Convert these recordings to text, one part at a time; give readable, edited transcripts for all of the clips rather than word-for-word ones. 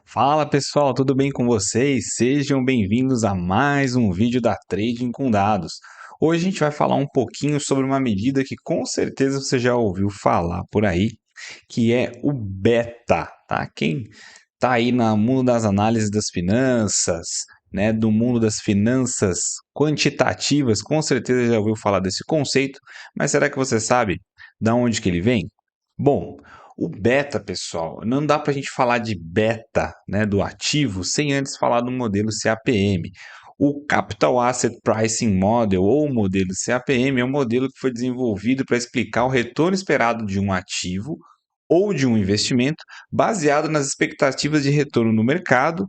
Fala pessoal, tudo bem com vocês? Sejam bem-vindos a mais um vídeo da Trading com Dados. Hoje a gente vai falar um pouquinho sobre uma medida que com certeza você já ouviu falar por aí, que é o beta, tá? Quem tá aí no mundo das análises das finanças, né, do mundo das finanças quantitativas, com certeza já ouviu falar desse conceito, mas será que você sabe de onde que ele vem? Bom, o beta, pessoal, não dá para a gente falar de beta, né, do ativo, sem antes falar do modelo CAPM. O Capital Asset Pricing Model, ou modelo CAPM, é um modelo que foi desenvolvido para explicar o retorno esperado de um ativo ou de um investimento baseado nas expectativas de retorno no mercado,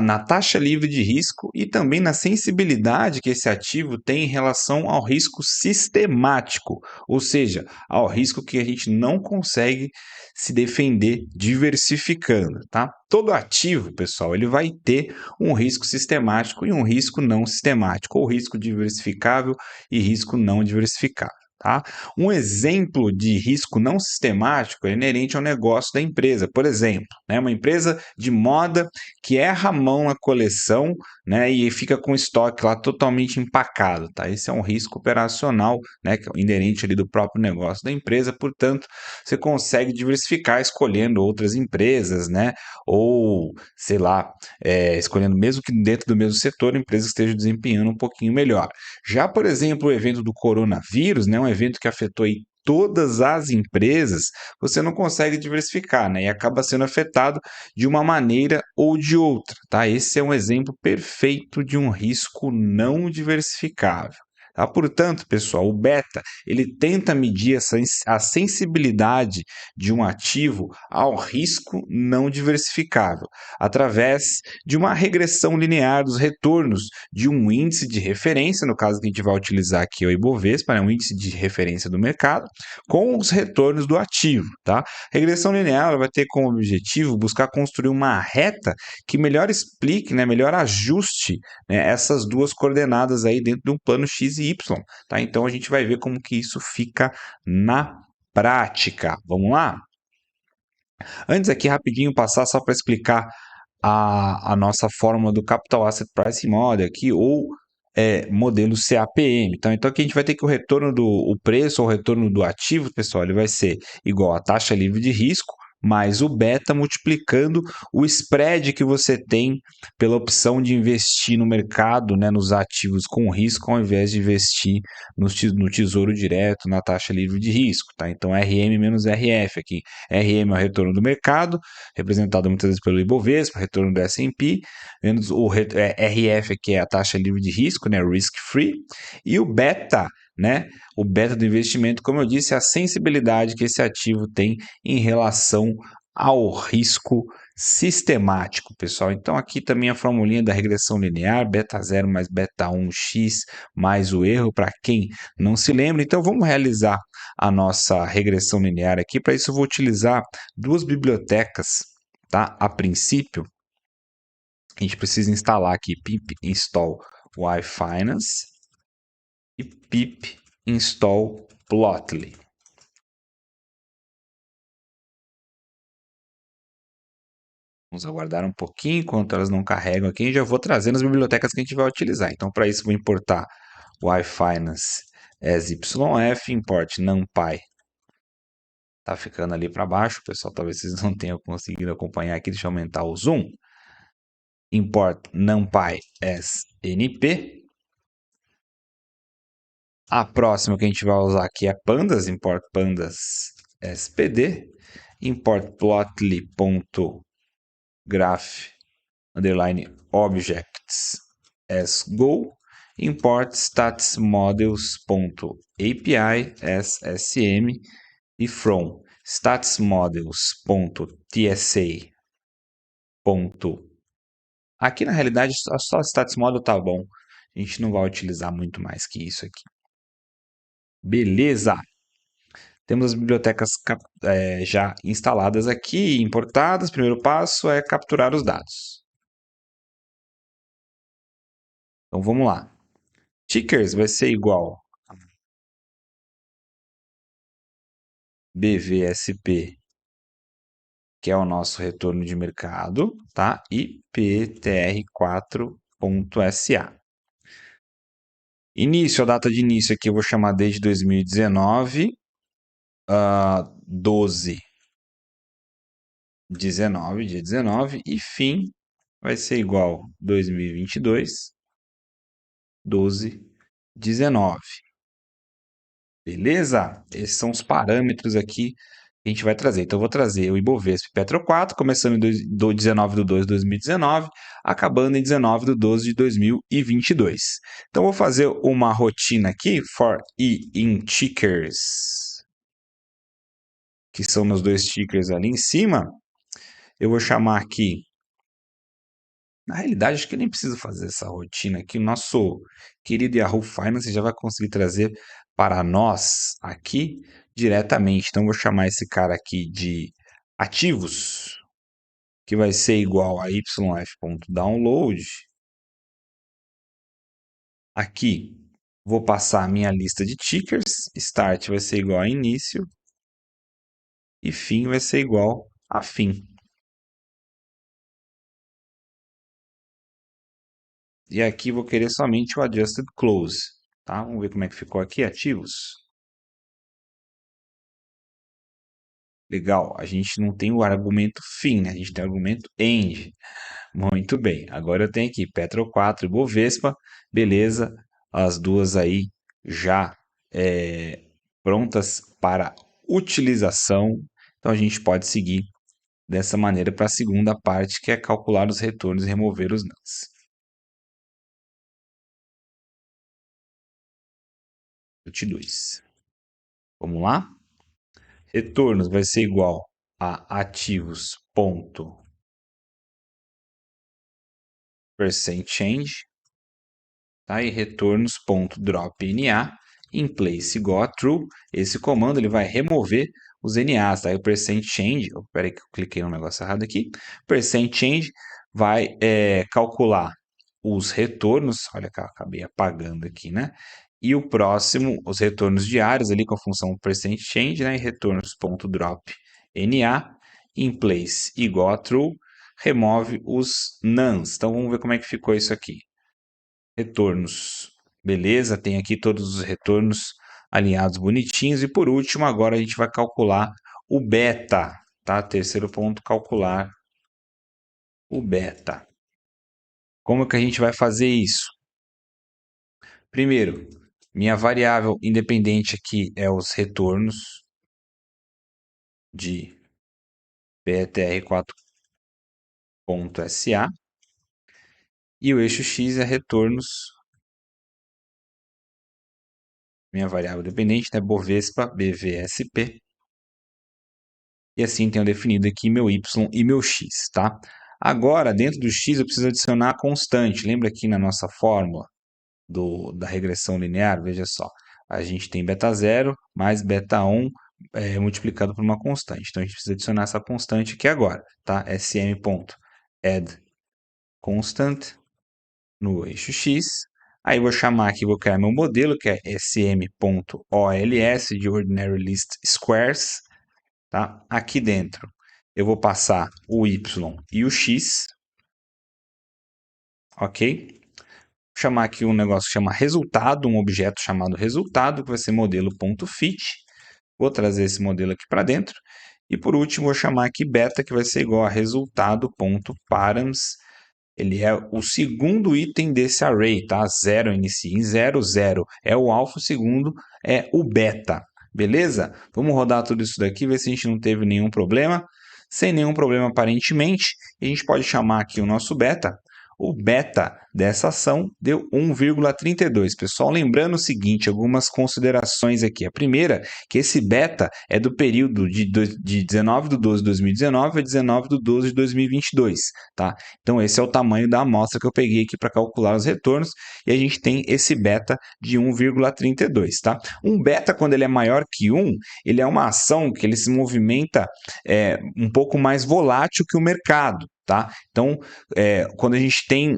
na taxa livre de risco e também na sensibilidade que esse ativo tem em relação ao risco sistemático, ou seja, ao risco que a gente não consegue se defender diversificando, tá? Todo ativo, pessoal, ele vai ter um risco sistemático e um risco não sistemático, ou risco diversificável e risco não diversificável. Tá? Um exemplo de risco não sistemático é inerente ao negócio da empresa. Por exemplo, né, uma empresa de moda que erra a mão na coleção, né, e fica com o estoque lá totalmente empacado. Tá? Esse é um risco operacional, né, que é inerente ali do próprio negócio da empresa. Portanto, você consegue diversificar escolhendo outras empresas, né, ou sei lá, escolhendo mesmo que dentro do mesmo setor, empresas que estejam desempenhando um pouquinho melhor. Já, por exemplo, o evento do coronavírus, né, um evento que afetou aí todas as empresas, você não consegue diversificar, né, e acaba sendo afetado de uma maneira ou de outra, tá? Esse é um exemplo perfeito de um risco não diversificável. Tá? Portanto, pessoal, o beta ele tenta medir a sensibilidade de um ativo ao risco não diversificável através de uma regressão linear dos retornos de um índice de referência, no caso que a gente vai utilizar aqui é o Ibovespa, né, um índice de referência do mercado, com os retornos do ativo. Tá? Regressão linear vai ter como objetivo buscar construir uma reta que melhor explique, né, melhor ajuste, né, essas duas coordenadas aí dentro de um plano X e Y. Tá? Então a gente vai ver como que isso fica na prática. Vamos lá? Antes aqui rapidinho passar só para explicar a nossa fórmula do Capital Asset Pricing Model aqui, ou modelo CAPM. Então aqui a gente vai ter que o preço ou o retorno do ativo, pessoal, ele vai ser igual à taxa livre de risco mais o beta multiplicando o spread que você tem pela opção de investir no mercado, né, nos ativos com risco, ao invés de investir no tesouro direto, na taxa livre de risco. Tá? Então, RM menos RF aqui. RM é o retorno do mercado, representado muitas vezes pelo Ibovespa, retorno do S&P, menos o RF, que é a taxa livre de risco, né, risk free, e o beta, né, o beta do investimento, como eu disse, é a sensibilidade que esse ativo tem em relação ao risco sistemático, pessoal. Então aqui também a formulinha da regressão linear, beta 0 mais beta 1x mais o erro, para quem não se lembra. Então vamos realizar a nossa regressão linear aqui. Para isso eu vou utilizar duas bibliotecas, tá? A princípio, a gente precisa instalar aqui pip install yfinance e pip install plotly. Vamos aguardar um pouquinho enquanto elas não carregam aqui e já vou trazendo as bibliotecas que a gente vai utilizar. Então, para isso, vou importar o yfinance as YF, import numpy. Tá ficando ali para baixo, pessoal. Talvez vocês não tenham conseguido acompanhar aqui. Deixa eu aumentar o zoom. Import numpy as np. A próxima que a gente vai usar aqui é pandas, import pandas spd, import plotly.graph underline objects as go, import statsmodels.api as sm e from statsmodels.tsa. Aqui na realidade só statsmodel tá bom. A gente não vai utilizar muito mais que isso aqui. Beleza! Temos as bibliotecas já instaladas aqui, importadas. O primeiro passo é capturar os dados. Então vamos lá. Tickers vai ser igual a BVSP que é o nosso retorno de mercado, tá? E PTR4.SA. Início, a data de início aqui eu vou chamar desde 2019, 12, 19, dia 19, e fim vai ser igual 2022, 12, 19. Beleza? Esses são os parâmetros aqui que a gente vai trazer. Então, eu vou trazer o Ibovespa Petro 4, começando em 19 de 2 de 2019, acabando em 19 de 12 de 2022. Então, eu vou fazer uma rotina aqui, for E in tickers, que são nos dois tickers ali em cima. Eu vou chamar aqui. Na realidade, acho que eu nem preciso fazer essa rotina aqui. O nosso querido Yahoo Finance já vai conseguir trazer para nós aqui diretamente. Então, eu vou chamar esse cara aqui de ativos, que vai ser igual a yf.download. Aqui, vou passar a minha lista de tickers. Start vai ser igual a início. E fim vai ser igual a fim. E aqui vou querer somente o adjusted close. Tá? Vamos ver como é que ficou aqui, ativos. Legal, a gente não tem o argumento fim, né? A gente tem o argumento end. Muito bem, agora eu tenho aqui Petro 4 e Bovespa, beleza, as duas aí já prontas para utilização. Então a gente pode seguir dessa maneira para a segunda parte, que é calcular os retornos e remover os nãos. 22. Vamos lá? Retornos vai ser igual a ativos ponto percent change, tá? E retornos.dropNA in place igual a true. Esse comando ele vai remover os NAs, tá? E o percent change, peraí que eu cliquei no negócio errado aqui. Percent change vai calcular os retornos, olha que eu acabei apagando aqui, né? E o próximo, os retornos diários ali com a função percent change, né? E retornos.drop.NA in place igual a true, remove os nuns. Então vamos ver como é que ficou isso aqui. Retornos. Beleza, tem aqui todos os retornos alinhados bonitinhos. E por último, agora a gente vai calcular o beta, tá? Terceiro ponto, calcular o beta. Como que a gente vai fazer isso? Primeiro, minha variável independente aqui é os retornos de PTR4.SA e o eixo X é retornos, minha variável dependente, né? Bovespa BVSP. E assim tenho definido aqui meu y e meu x, tá? Agora, dentro do x, eu preciso adicionar a constante. Lembra aqui na nossa fórmula da regressão linear? Veja só, a gente tem beta 0 mais beta 1 multiplicado por uma constante. Então, a gente precisa adicionar essa constante aqui agora, tá? sm.add constant no eixo x. Aí, vou chamar aqui, vou criar meu modelo, que é sm.ols, de Ordinary List Squares, tá? Aqui dentro eu vou passar o y e o x, ok? Vou chamar aqui um negócio que chama resultado, um objeto chamado resultado, que vai ser modelo.fit. Vou trazer esse modelo aqui para dentro. E por último, vou chamar aqui beta, que vai ser igual a resultado.params. Ele é o segundo item desse array, tá? 0 inicia em 0, 0 é o alfa, o segundo é o beta. Beleza? Vamos rodar tudo isso daqui, ver se a gente não teve nenhum problema. Sem nenhum problema aparentemente, a gente pode chamar aqui o nosso beta. O beta dessa ação deu 1,32. Pessoal, lembrando o seguinte, algumas considerações aqui. A primeira, que esse beta é do período de 19 de 12 de 2019 a 19 de 12 de 2022, tá? Então, esse é o tamanho da amostra que eu peguei aqui para calcular os retornos, e a gente tem esse beta de 1,32, tá? Um beta, quando ele é maior que 1, ele é uma ação que ele se movimenta um pouco mais volátil que o mercado, tá? Então, quando a gente tem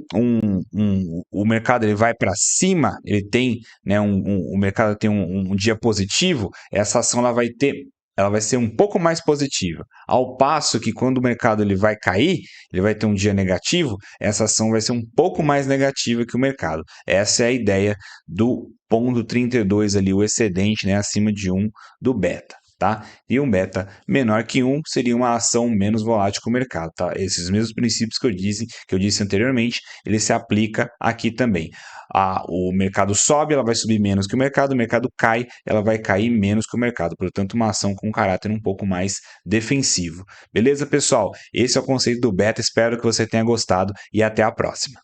o mercado ele vai para cima, ele tem, né, o mercado tem um dia positivo, essa ação ela vai ter ela vai ser um pouco mais positiva. Ao passo que quando o mercado ele vai cair, ele vai ter um dia negativo, essa ação vai ser um pouco mais negativa que o mercado. Essa é a ideia do ponto 32 ali, o excedente, né, acima de 1 do beta. Tá? E um beta menor que 1 seria uma ação menos volátil que o mercado. Tá? Esses mesmos princípios que eu disse anteriormente, ele se aplica aqui também. O mercado sobe, ela vai subir menos que o mercado cai, ela vai cair menos que o mercado. Portanto, uma ação com caráter um pouco mais defensivo. Beleza, pessoal? Esse é o conceito do beta. Espero que você tenha gostado e até a próxima.